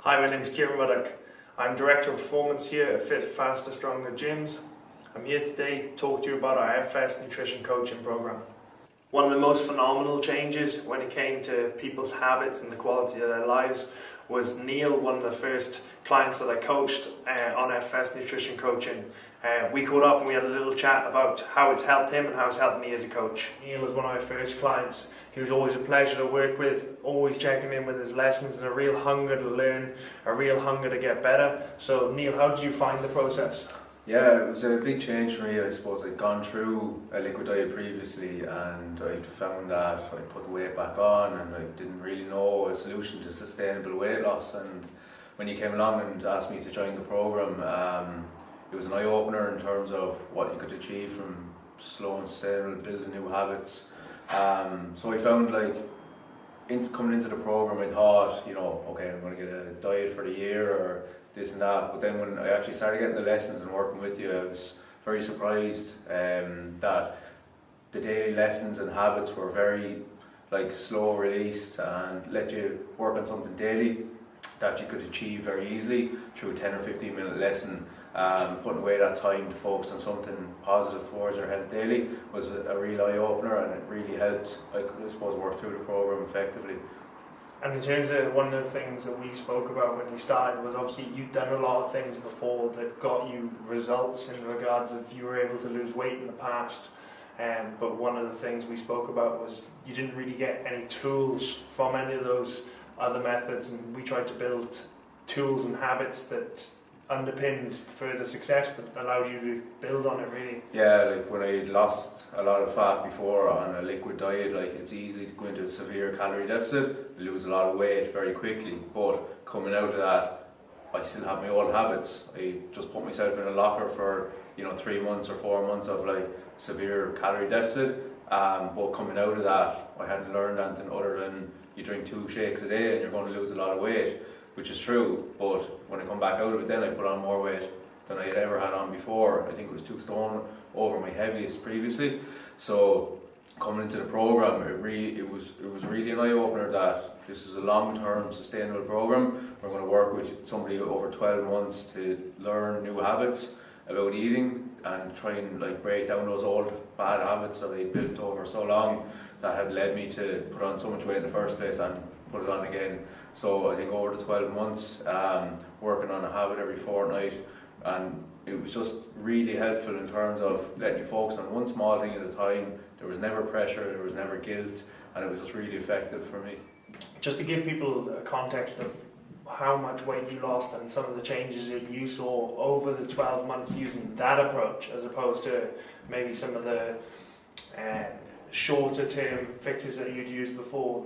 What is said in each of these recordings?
Hi, my name is Kieran Ruddock. I'm Director of Performance here at Fit, Faster, Stronger Gyms. I'm here today to talk to you about our FFS Nutrition Coaching program. One of the most phenomenal changes when it came to people's habits and the quality of their lives was Neil, one of the first clients that I coached on FFS Nutrition Coaching. We caught up and we had a little chat about how it's helped him and how it's helped me as a coach. Neil was one of my first clients. He was always a pleasure to work with, always checking in with his lessons and a real hunger to learn, a real hunger to get better. So Neil, how did you find the process? Yeah, it was a big change for me. I suppose I'd gone through a liquid diet previously and I'd found that I put the weight back on and I didn't really know a solution to sustainable weight loss. And when you came along and asked me to join the program, it was an eye-opener in terms of what you could achieve from slow and sustainable, building new habits. So I found coming into the program, I thought, okay, I'm going to get a diet for the year or this and that. But then when I actually started getting the lessons and working with you, I was very surprised that the daily lessons and habits were very slow released and let you work on something daily that you could achieve very easily through a 10 or 15 minute lesson. Putting away that time to focus on something positive towards your health daily was a real eye-opener, and it really helped, I suppose, work through the program effectively. And in terms of one of the things that we spoke about when you started was obviously you'd done a lot of things before that got you results in regards of you were able to lose weight in the past. But one of the things we spoke about was you didn't really get any tools from any of those other methods, and we tried to build tools and habits that underpinned further success but allowed you to build on it really. Yeah, when I lost a lot of fat before on a liquid diet, it's easy to go into a severe calorie deficit, lose a lot of weight very quickly, but coming out of that I still have my old habits. I just put myself in a locker for 3 months or 4 months of severe calorie deficit, but coming out of that I hadn't learned anything other than you drink 2 shakes a day and you're going to lose a lot of weight, which is true. But when I come back out of it, then I put on more weight than I had ever had on before. I think it was 2 stone over my heaviest previously. So coming into the program, it was really an eye-opener that this is a long-term sustainable program. We're going to work with somebody over 12 months to learn new habits about eating and try and break down those old bad habits that I built over so long that had led me to put on so much weight in the first place and put it on again. So I think over the 12 months, working on a habit every fortnight, and it was just really helpful in terms of letting you focus on one small thing at a time. There was never pressure, there was never guilt, and it was just really effective for me. Just to give people a context of how much weight you lost and some of the changes that you saw over the 12 months using that approach as opposed to maybe some of the shorter term fixes that you'd used before.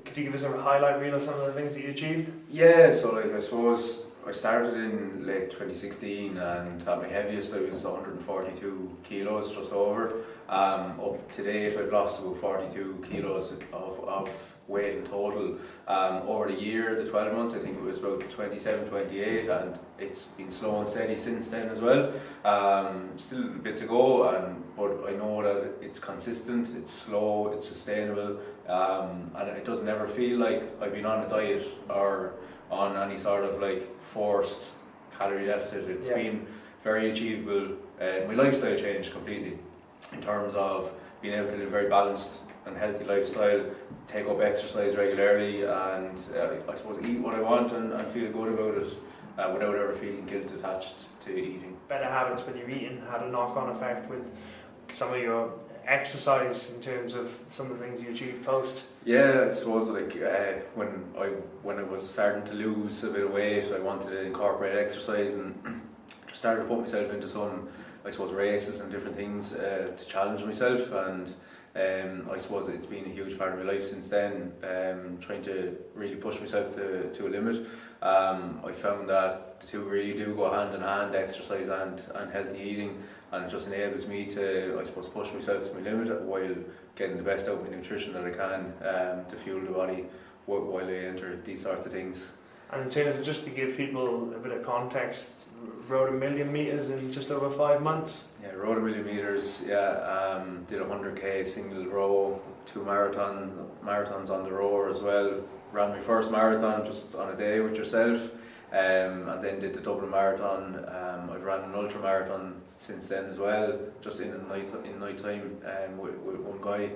Could you give us a highlight reel of some of the things that you achieved? Yeah, so I suppose I started in late 2016 and at my heaviest I was 142 kilos, just over. Up to date I've lost about 42 kilos of weight in total. Over the year, the 12 months, I think it was about 27, 28, and it's been slow and steady since then as well. Still a bit to go, but I know that it's consistent, it's slow, it's sustainable, and it doesn't ever feel like I've been on a diet or on any sort of forced calorie deficit. It's been very achievable. My lifestyle changed completely in terms of being able to live a very balanced and healthy lifestyle, take up exercise regularly, and I suppose eat what I want and feel good about it without ever feeling guilt attached to eating. Better habits when you're eating had a knock-on effect with some of your exercise in terms of some of the things you achieved post? Yeah, I suppose when I was starting to lose a bit of weight, I wanted to incorporate exercise and just started to put myself into some, I suppose, races and different things to challenge myself, and I suppose it's been a huge part of my life since then, trying to really push myself to a limit. I found that the two really do go hand in hand, exercise and healthy eating, and it just enables me to, I suppose, push myself to my limit while getting the best out of my nutrition that I can to fuel the body while I enter these sorts of things. And in terms of, just to give people a bit of context, rode 1,000,000 meters in just over 5 months? Yeah, rode 1,000,000 meters, yeah, did 100k single row, 2 marathons on the rower as well. Ran my first marathon just on a day with yourself, and then did the Dublin Marathon. I've ran an ultra marathon since then as well, just in night time with one guy.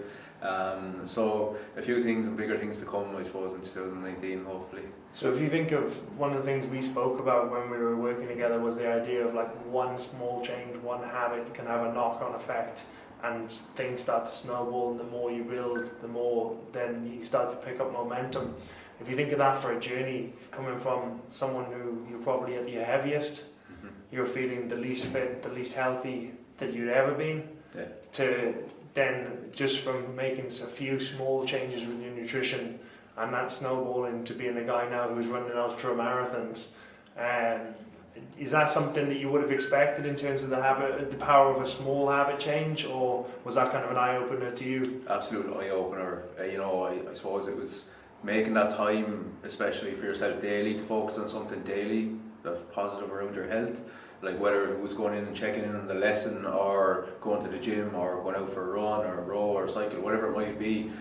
So a few things and bigger things to come, I suppose, in 2019, hopefully. So if you think of one of the things we spoke about when we were working together was the idea of like one small change, one habit can have a knock-on effect, and things start to snowball, and the more you build, the more then you start to pick up momentum. If you think of that for a journey, coming from someone who you're probably at your heaviest, you're feeling the least fit, the least healthy that you'd ever been, to then just from making a few small changes with your nutrition, and that snowballing to being a guy now who's running ultra marathons. Is that something that you would have expected in terms of the power of a small habit change, or was that kind of an eye-opener to you? Absolute eye-opener. I suppose it was making that time, especially for yourself daily, to focus on something daily that's positive around your health. Like whether it was going in and checking in on the lesson, or going to the gym, or going out for a run or a row or cycle, whatever it might be.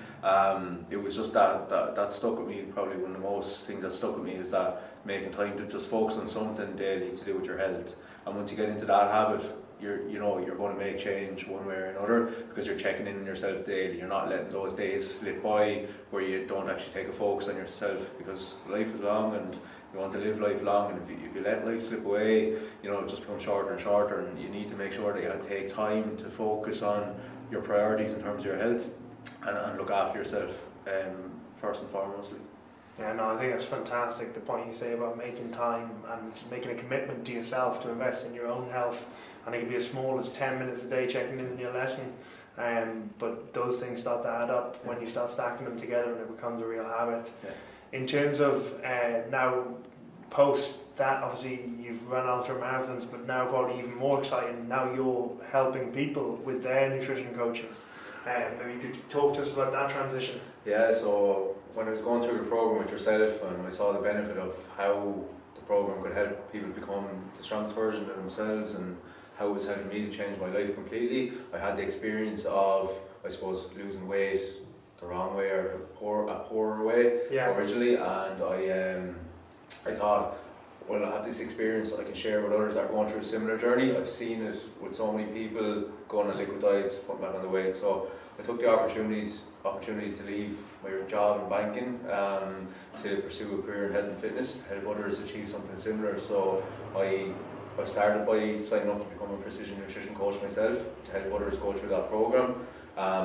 It was just that stuck with me. Probably one of the most things that stuck with me is that making time to just focus on something daily to do with your health. And once you get into that habit, you're going to make change one way or another, because you're checking in on yourself daily. You're not letting those days slip by where you don't actually take a focus on yourself, because life is long and you want to live life long, and if you let life slip away, it just becomes shorter and shorter, and you need to make sure that you take time to focus on your priorities in terms of your health and look after yourself first and foremostly. Yeah, no, I think that's fantastic, the point you say about making time and making a commitment to yourself to invest in your own health. And it can be as small as 10 minutes a day checking in on your lesson, but those things start to add up when you start stacking them together, and it becomes a real habit. In terms of now, post that, obviously you've run ultra marathons, but now probably even more exciting, now you're helping people with their nutrition coaches. Maybe you could talk to us about that transition. Yeah, so when I was going through the program with yourself, and I saw the benefit of how the program could help people become the strongest version of themselves, and how it was helping me to change my life completely. I had the experience of, I suppose, losing weight the wrong way, or a poorer way originally, and I thought, well, I have this experience that I can share with others that are going through a similar journey. I've seen it with so many people going on liquid diets, putting back on the weight. So I took the opportunity to leave my job in banking to pursue a career in health and fitness, to help others achieve something similar. So I started by signing up to become a precision nutrition coach myself, to help others go through that program.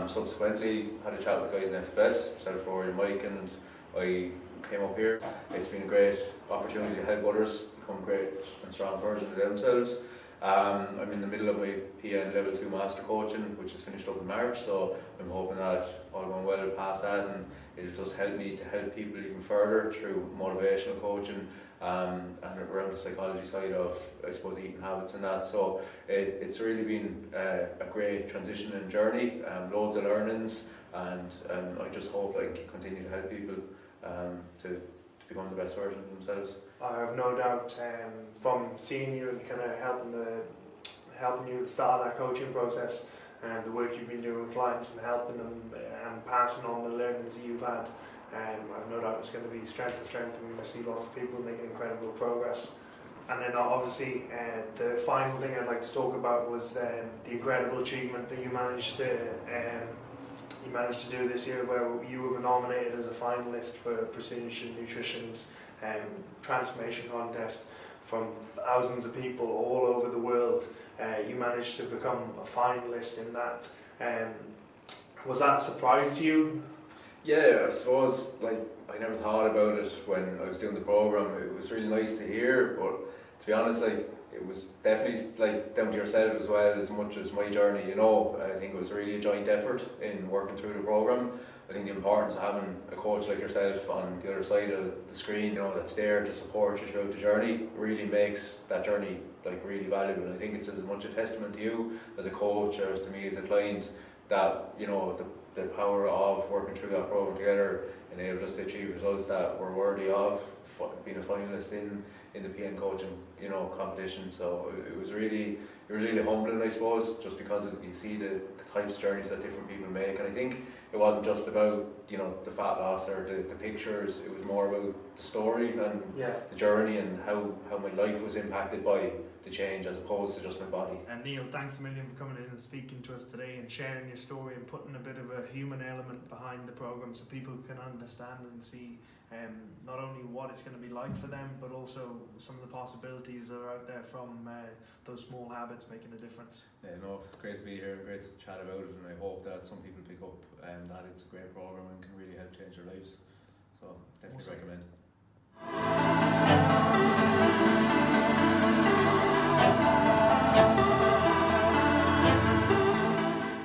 Subsequently, had a chat with the guys in FFS, myself, Rory and Mike, and I came up here. It's been a great opportunity to help others become great and strong versions of themselves. I'm in the middle of my PN Level 2 Master Coaching, which is finished up in March, so I'm hoping that all going well past that, and it does help me to help people even further through motivational coaching and around the psychology side of, I suppose, eating habits and that. So it's really been a great transition and journey, loads of learnings, and I just hope I can continue to help people to become the best version of themselves. I have no doubt, from seeing you and kind of helping you start that coaching process, and the work you've been doing with clients and helping them and passing on the learnings that you've had, I have no doubt it's going to be strength to strength, and we're going to see lots of people making incredible progress. And then obviously the final thing I'd like to talk about was the incredible achievement that you managed to do this year, where you were nominated as a finalist for Precision Nutrition's transformation contest from thousands of people all over the world. You managed to become a finalist in that. Was that a surprise to you? Yeah, I suppose, I never thought about it when I was doing the program. It was really nice to hear, but to be honest, it was definitely down to yourself as well, as much as my journey. I think it was really a joint effort in working through the program. I think the importance of having a coach like yourself on the other side of the screen, that's there to support you throughout the journey, really makes that journey really valuable. And I think it's as much a testament to you as a coach or to me as a client that the power of working through that program together enabled us to achieve results that we're worthy of being a finalist in the PN coaching, you know, competition. So it was really humbling, I suppose, just because you see the types of journeys that different people make. And I think it wasn't just about, you know, the fat loss or the pictures. It was more about the story and the journey and how my life was impacted by the change as opposed to just my body. And Neil, thanks a million for coming in and speaking to us today and sharing your story and putting a bit of a human element behind the program so people can understand and see not only what it's going to be like for them, but also some of the possibilities that are out there from those small habits making a difference. Yeah, no, it's great to be here and great to chat about it, and I hope that some people pick up that it's a great program and can really help change their lives. So definitely recommend.